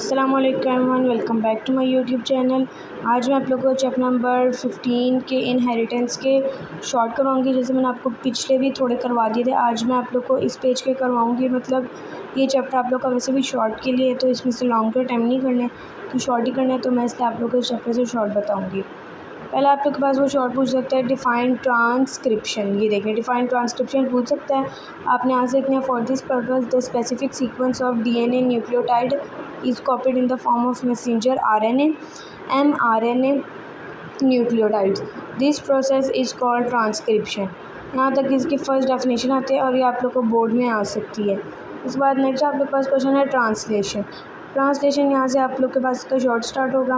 अस्सलाम वालेकुम everyone, welcome back to my YouTube channel. आज मैं आप लोगों को चैप्टर नंबर 15 के इनहेरिटेंस के शॉर्ट करवाऊंगी। जैसे मैंने आपको पिछले भी थोड़े करवा दिए थे, आज मैं आप लोग को इस पेज के करवाऊंगी। मतलब ये चैप्टर आप लोग का वैसे भी शॉर्ट के लिए है, तो इसमें से लॉन्ग तो अटैम्प्ट नहीं करने, तो शॉर्ट ही करना है। तो मैं इसलिए आप लोग को इस चैप्टर से शॉर्ट बताऊँगी। पहले आप लोग के पास वो शॉर्ट पूछ सकता है डिफाइन ट्रांसक्रिप्शन। ये देखें, डिफाइन ट्रांसक्रिप्शन पूछ सकता है। आपने यहाँ से लिखना है for this purpose the specific sequence of DNA nucleotide is copied in the form of messenger RNA mRNA nucleotides. This process is called transcription. यहाँ तक इसकी फर्स्ट डेफिनेशन आती है और ये आप लोग को बोर्ड में आ सकती है। उसके बाद नेक्स्ट आप लोग के पास क्वेश्चन है ट्रांसलेशन। ट्रांसलेशन यहाँ से आप लोग के पास इसका शॉर्ट स्टार्ट होगा।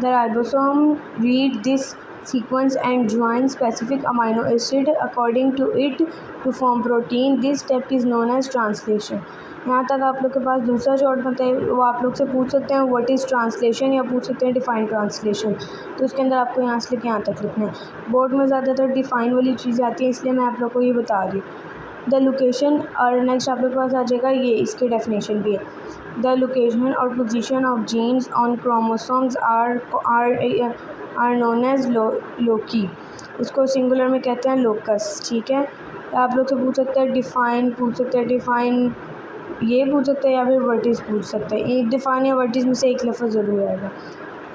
The ribosome read this sequence and join specific amino acid according to it to form protein. This step is known as translation. यहाँ तक आप लोग के पास दूसरा शॉर्ट बनता है, वो आप लोग से पूछ सकते हैं व्हाट इज़ ट्रांसलेशन, या पूछ सकते हैं डिफाइन ट्रांसलेशन। तो उसके अंदर आपको यहाँ से लेके यहाँ तक लिखना है। बोर्ड में ज़्यादातर डिफाइन वाली चीज़ें आती हैं, इसलिए मैं आप लोग को ये बता रही हूँ। द लोकेशन, और नेक्स्ट आप लोग के पास आ जाएगा ये, इसकी डेफिनेशन भी है। द लोकेशन और position of genes on chromosomes are known as loci. इसको सिंगुलर में कहते हैं लोकस। ठीक है, आप लोग से पूछ सकते हैं डिफाइन, पूछ सकते हैं डिफाइन ये पूछ सकते हैं, या फिर वर्टिस पूछ सकते हैं। एक डिफाइन या वर्टिस में से एक लफ्ज़ ज़रूर आएगा।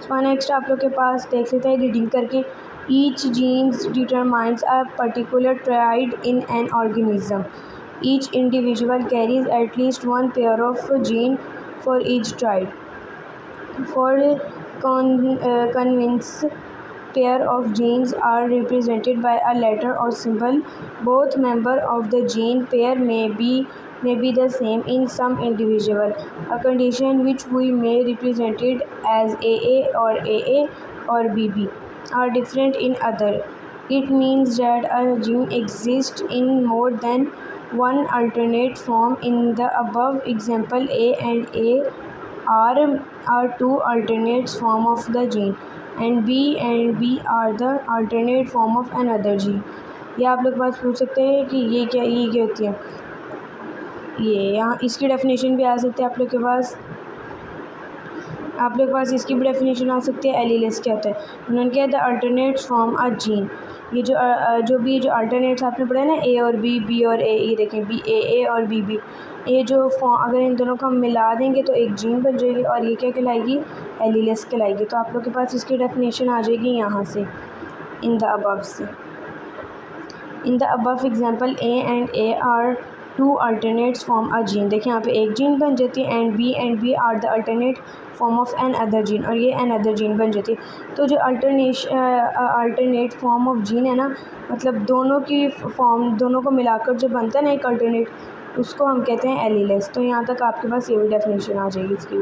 उसका नेक्स्ट आप लोग के पास देख लेते हैं रीडिंग करके। Each genes determines a particular trait in an organism. Each individual carries at least one pair of gene for each trait. For convince pair of genes are represented by a letter or symbol. Both member of the gene pair may be the same in some individual, a condition which we may represented as AA or BB are different in other. It means that a gene exists in more than one alternate form. In the above example, A and A are two alternate form of the gene and B are the alternate form of another gene. ये आप लोग बात पूछ सकते हैं कि ये क्या होती है। ये यहाँ इसकी डेफिनेशन भी आ सकती है आप लोग के पास इसकी भी डेफिनेशन आ सकती है। एलीलेस क्या होता है, उन्होंने क्या the alternates from a gene. ये जो अल्टरनेट्स आपने पढ़ा है ना, ए और बी और ए, ये देखें बी ए और बी, ये जो फॉर्म अगर इन दोनों को हम मिला देंगे तो एक जीन बन जाएगी, और ये क्या कहलाएगी, एलीलेस कहलाएगी। तो आप लोग के पास इसकी डेफिनेशन आ जाएगी यहाँ से, इन द अबव से। In the above example A and A are two alternates form a gene. देखिए यहाँ पे एक जीन बन जाती है, and B are the alternate form of another gene, और ये एन अदर जीन बन जाती है। तो जो अल्टरनेट फॉर्म ऑफ जीन है ना, मतलब दोनों की फॉर्म, दोनों को मिलाकर जो बनता है ना एक अल्टरनेट, उसको हम कहते हैं एलीलेस। तो यहाँ तक आपके पास ये भी डेफिनेशन आ जाएगी इसकी।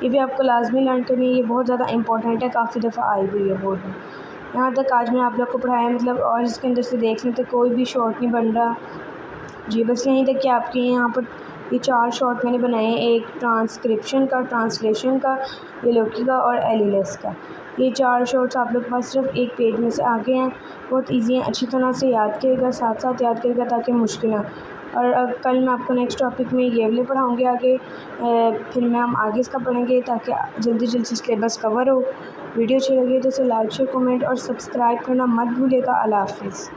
ये भी आपको लाजमी लर्न करनी है, ये बहुत ज़्यादा इंपॉर्टेंट है, काफ़ी दफ़ा आई हुई है बोर्ड में। यहाँ तक आज मैं आप लोग को पढ़ाया है, मतलब और इसके अंदर से देख लें तो कोई भी शॉर्ट नहीं बन रहा जी। बस यहीं तक कि आपके यहाँ पर ये 4 शॉर्ट मैंने बनाए हैं, एक ट्रांसक्रिप्शन का, ट्रांसलेशन का, ये लोकी का और एलीलेस का। ये 4 शॉर्ट्स आप लोग के पास सिर्फ एक पेज में से आगे हैं, बहुत ईजी हैं, अच्छी तरह से याद करिएगा, साथ साथ याद करिएगा ताकि मुश्किल ना। और कल मैं आपको नेक्स्ट टॉपिक में ये वाले पढ़ाऊँगी आगे, फिर मैं हम आगे इसका पढ़ेंगे ताकि जल्दी जल्दी सिलेबस कवर हो। वीडियो अच्छी लगी तो इसे लाइक शेयर कमेंट और सब्सक्राइब करना मत भूलिएगा। अल्लाह हाफिज़।